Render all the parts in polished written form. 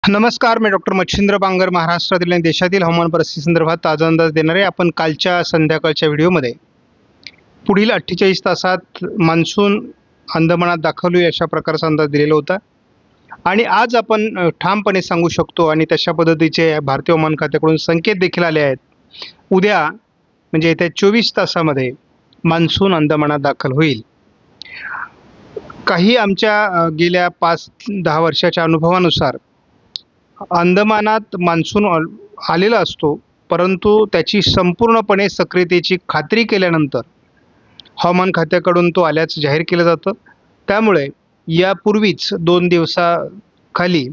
नमस्कार, मी डॉक्टर मच्छिंद्र बांगर महाराष्ट्रातील आणि देशातील हवामान परिस्थिती संदर्भात ताजा अंदाज देणार आहे. आपण कालच्या संध्याकाळच्या व्हिडिओमध्ये पुढील 48 तासात मान्सून अंदमानात दाखल होईल अशा प्रकारचा अंदाज दिलेला होता आणि आज आपण ठामपणे सांगू शकतो आणि तशा पद्धतीचे भारतीय हवामान खात्याकडून संकेत देखील आले आहेत. उद्या म्हणजे येत्या 24 तासामध्ये मान्सून अंदमानात दाखल होईल. काही आमच्या गेल्या 5-10 वर्षाच्या अनुभवानुसार अंदमानात मान्सून आलेला असतो, परंतु त्याची संपूर्णपणे सक्रियतेची खात्री केल्यानंतर हवामान खात्याकडून तो आल्याचं जाहीर केलं जातं. त्यामुळे यापूर्वीच 2 दिवसाखाली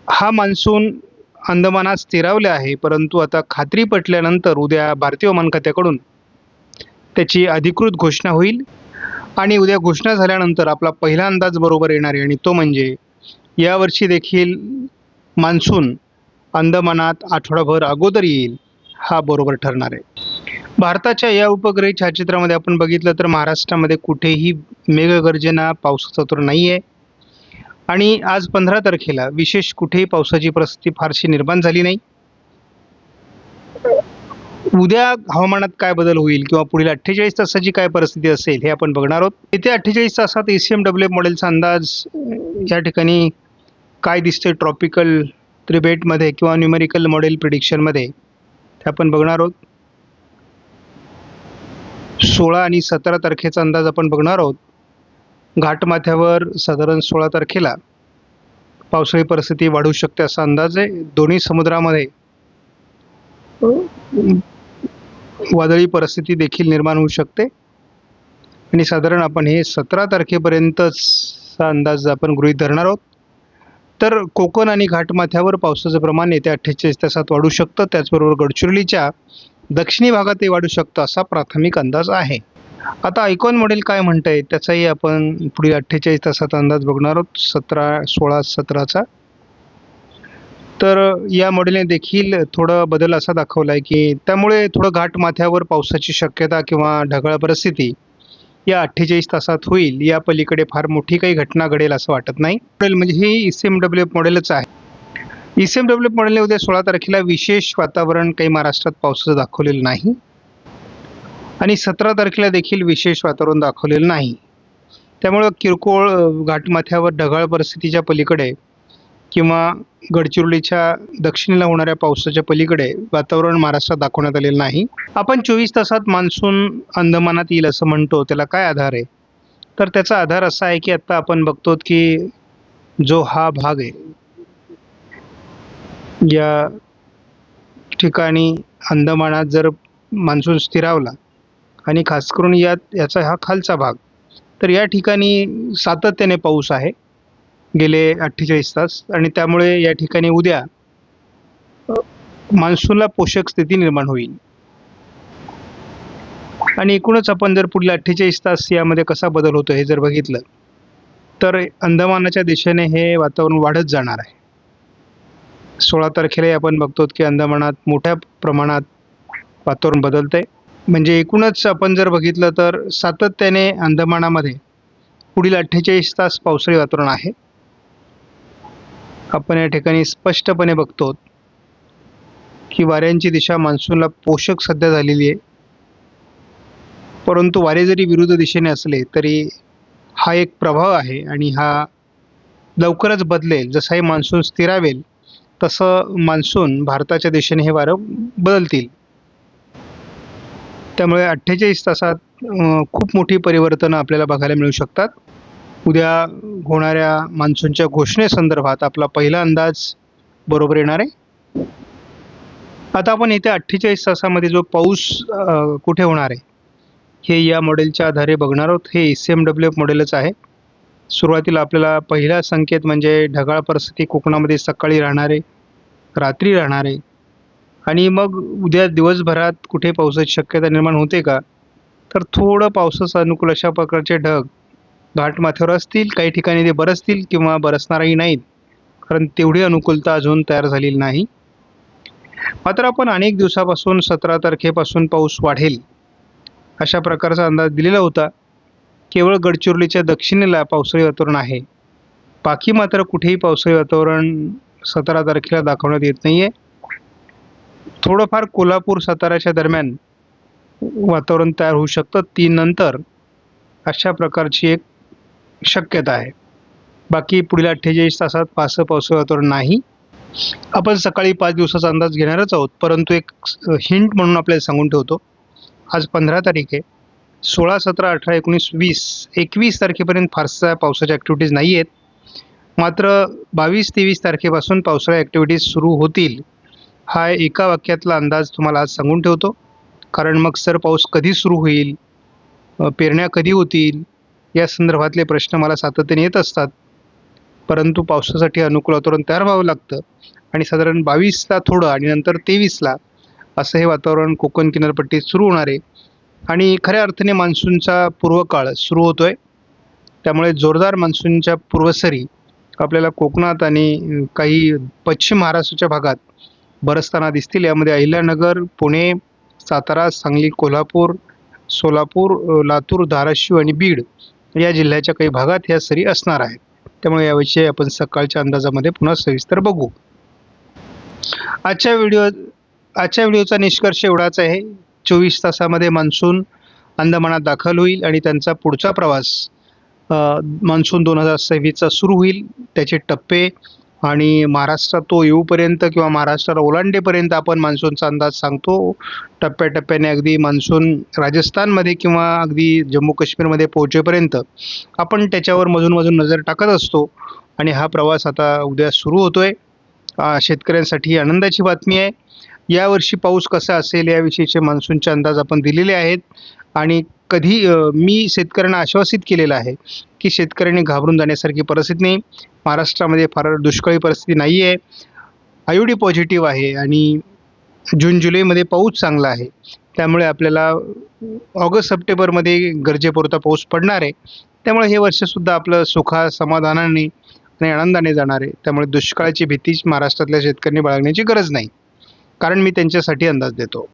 हा मान्सून अंदमानात स्थिरावले आहे, परंतु आता खात्री पटल्यानंतर उद्या भारतीय हवामान खात्याकडून त्याची अधिकृत घोषणा होईल आणि उद्या घोषणा झाल्यानंतर आपला पहिला अंदाज बरोबर येणार आहे आणि तो म्हणजे यावर्षी देखील मान्सून अंदमानात आठवडाभर अगोदर येईल हा बरोबर ठरणार आहे. भारताच्या या उपग्रही छायाचित्रामध्ये आपण बघितलं तर महाराष्ट्रामध्ये कुठेही मेघगर्जना पावसाचा तर नाही आहे आणि आज 15 तारखेला विशेष कुठेही पावसाची परिस्थिती फारशी निर्माण झाली नाही. उद्या हवामानात काय बदल होईल किंवा पुढील 48 तासाची काय परिस्थिती असेल हे आपण बघणार आहोत. येत्या 48 तासात ECMWF मॉडेलचा अंदाज या ठिकाणी काय दिसते ट्रॉपिकल त्रिबेटमध्ये किंवा न्यूमेरिकल मॉडेल प्रिडिक्शनमध्ये ते आपण बघणार आहोत. 16 आणि 17 तारखेचा अंदाज आपण बघणार आहोत. घाटमाथ्यावर साधारण 16 तारखेला पावसाळी परिस्थिती वाढू शकते असा अंदाज आहे. दोन्ही समुद्रामध्ये वादळी परिस्थिती देखील निर्माण होऊ शकते आणि साधारण आपण हे 17 तारखेपर्यंतचा अंदाज आपण गृहीत धरणार आहोत. तर कोकण आणि घाटमाथ्यावर पावसाचं प्रमाण येत्या 48 तासात वाढू शकतं. त्याचबरोबर गडचिरोलीच्या दक्षिणी भागातही वाढू शकतं असा प्राथमिक अंदाज आहे. आता आयकॉन मॉडेल काय म्हणतंय त्याचाही आपण पुढील 48 तासात अंदाज बघणार आहोत, 17, 16, 17चा. तर या मॉडेलने देखील थोडा बदल असा दाखवला आहे की त्यामुळे थोडं घाटमाथ्यावर पावसाची शक्यता किंवा ढगाळ परिस्थिती या 48 तासात होईल. या पलीकडे फार मोठी काही घटना घडेल असं वाटत नाही. मॉडेल म्हणजे ही ECMWF मॉडेलच आहे. ECMWF मॉडेलने उद्या 16 तारखेला विशेष वातावरण काही महाराष्ट्रात पावसाचं दाखवलेलं नाही आणि 17 तारखेला देखील विशेष वातावरण दाखवलेलं नाही. त्यामुळं किरकोळ घाटमाथ्यावर ढगाळ परिस्थितीच्या पलीकडे किंवा गडचिरोलीच्या दक्षिणेला होणाऱ्या पावसाच्या पलीकडे वातावरण महाराष्ट्रात दाखवण्यात आलेलं नाही. आपण 24 तासात मान्सून अंदमानात येईल असं म्हणतो, त्याला काय आधार आहे? तर त्याचा आधार असा आहे की आता आपण बघतो की जो हा भाग आहे या ठिकाणी अंदमानात जर मान्सून स्थिरावला आणि खास करून याचा हा खालचा भाग, तर या ठिकाणी सातत्याने पाऊस आहे गेले 48 तास आणि त्यामुळे या ठिकाणी उद्या मान्सूनला पोषक स्थिती निर्माण होईल. आणि एकूणच आपण जर पुढील 48 तास यामध्ये कसा बदल होतो हे जर बघितलं तर अंदमानाच्या दिशेने हे वातावरण वाढत जाणार आहे. 16 तारखेला आपण बघतो की अंदमानात मोठ्या प्रमाणात वातावरण बदलतंय. म्हणजे एकूणच आपण जर बघितलं तर सातत्याने अंदमानामध्ये पुढील 48 तास पावसाळी वातावरण आहे. आपण या ठिकाणी स्पष्टपणे बघतो की वाऱ्यांची दिशा मान्सूनला पोषक सध्या झालेली आहे, परंतु वारे जरी विरुद्ध दिशेने असले तरी हा एक प्रभाव आहे आणि हा लवकरच बदलेल. जसाही मान्सून स्थिरावेल तसं मान्सून भारताच्या दिशेने हे वारं बदलतील. त्यामुळे 48 तासात खूप मोठी परिवर्तनं आपल्याला बघायला मिळू शकतात. उद्या होणाऱ्या मान्सूनच्या घोषणेसंदर्भात आपला पहिला अंदाज बरोबर येणार आहे. आता आपण येत्या 48 तासामध्ये जो पाऊस कुठे होणार आहे हे या मॉडेलच्या आधारे बघणार आहोत. हे ECMWF मॉडेलच आहे. सुरुवातीला आपल्याला पहिला संकेत म्हणजे ढगाळ परिस्थिती कोकणामध्ये सकाळी राहणारे, रात्री राहणारे आणि मग उद्या दिवसभरात कुठे पावसाची शक्यता निर्माण होते का, तर थोडं पावसाचं अनुकूल अशा प्रकारचे ढग घाटमाथ्यावर असतील. काही ठिकाणी ते बरसतील किंवा बरसणारही नाहीत, कारण तेवढी अनुकूलता अजून तयार झालेली नाही. मात्र आपण अनेक दिवसापासून 17 तारखेपासून पाऊस वाढेल अशा प्रकारचा अंदाज दिलेला होता. केवळ गडचिरोलीच्या दक्षिणेला पावसाळी वातावरण आहे बाकी मात्र कुठेही पावसाळी वातावरण 17 तारखेला दाखवण्यात येत नाही आहे. थोडंफार कोल्हापूर साताराच्या दरम्यान वातावरण तयार होऊ शकतं 3 नंतर, अशा प्रकारची एक शक्यता आहे. बाकी पुढील 48 तासात फारसं पावसाळी वातावरण नाही. आपण सकाळी 5 दिवसाचा अंदाज घेणारच आहोत, परंतु एक हिंट म्हणून आपल्याला सांगून ठेवतो. आज 15 तारीख आहे. 16, 17, 18, 19, 20, 21 तारखेपर्यंत फारसा पावसाच्या ॲक्टिव्हिटीज नाही आहेत. मात्र 22, 23 तारखेपासून पावसाळ्या ॲक्टिव्हिटीज सुरू होतील, हा एका वाक्यातला अंदाज तुम्हाला आज सांगून ठेवतो. कारण मग सर पाऊस कधी सुरू होईल, पेरण्या कधी होतील, या संदर्भातले प्रश्न मला सातत्याने येत असतात. परंतु पावसासाठी अनुकूल वातावरण तयार व्हावं लागतं आणि साधारण 22ला थोडं आणि नंतर 23ला असं हे वातावरण कोकण किनारपट्टीत सुरू होणार आहे. आणि खऱ्या अर्थाने मान्सूनचा पूर्वकाळ सुरू होतो आहे. त्यामुळे जोरदार मान्सूनच्या पूर्वसरी आपल्याला कोकणात आणि काही पश्चिम महाराष्ट्राच्या भागात बरसताना दिसतील. यामध्ये अहिल्यानगर, पुणे, सातारा, सांगली, कोल्हापूर, सोलापूर, लातूर, धाराशिव आणि बीड या जिल्ह्याच्या काही भागात ह्या सरी असणार आहेत. त्यामुळे याविषयी आपण सकाळच्या अंदाजामध्ये पुन्हा सविस्तर बघू. आजच्या व्हिडिओचा निष्कर्ष एवढाच आहे. 24 तासामध्ये मान्सून अंदमानात दाखल होईल आणि त्यांचा पुढचा प्रवास मान्सून 2026चा सुरू होईल. त्याचे टप्पे आणि महाराष्ट्रात तो येऊपर्यंत किंवा महाराष्ट्राला ओलांडेपर्यंत आपण मान्सूनचा अंदाज सांगतो. टप्प्याटप्प्याने अगदी मान्सून राजस्थानमध्ये किंवा अगदी जम्मू काश्मीरमध्ये पोहोचेपर्यंत आपण त्याच्यावर मधून नजर टाकत असतो. आणि हा प्रवास आता उद्या सुरू होतोय. शेतकऱ्यांसाठी आनंदाची बातमी आहे. यावर्षी पाऊस कसा असेल याविषयीचे मान्सूनचे अंदाज आपण दिलेले आहेत. आणि मी शेतकऱ्यांना आश्वासित केलेलं आहे की शेतकऱ्यांनी घाबरून जाण्यासारखी परिस्थिती नाही. महाराष्ट्रामध्ये फार दुष्काळी परिस्थिती नाही आहे. आयुडी पॉझिटिव्ह आहे आणि जून जुलैमध्ये पाऊस चांगला आहे. त्यामुळे आपल्याला ऑगस्ट सप्टेंबरमध्ये गरजेपुरता पाऊस पडणार आहे. त्यामुळे हे वर्षसुद्धा आपलं समाधानाने आणि आनंदाने जाणार आहे. त्यामुळे दुष्काळाची भीतीच महाराष्ट्रातल्या शेतकऱ्यांनी बाळगण्याची गरज नाही, कारण मी त्यांच्यासाठी अंदाज देतो.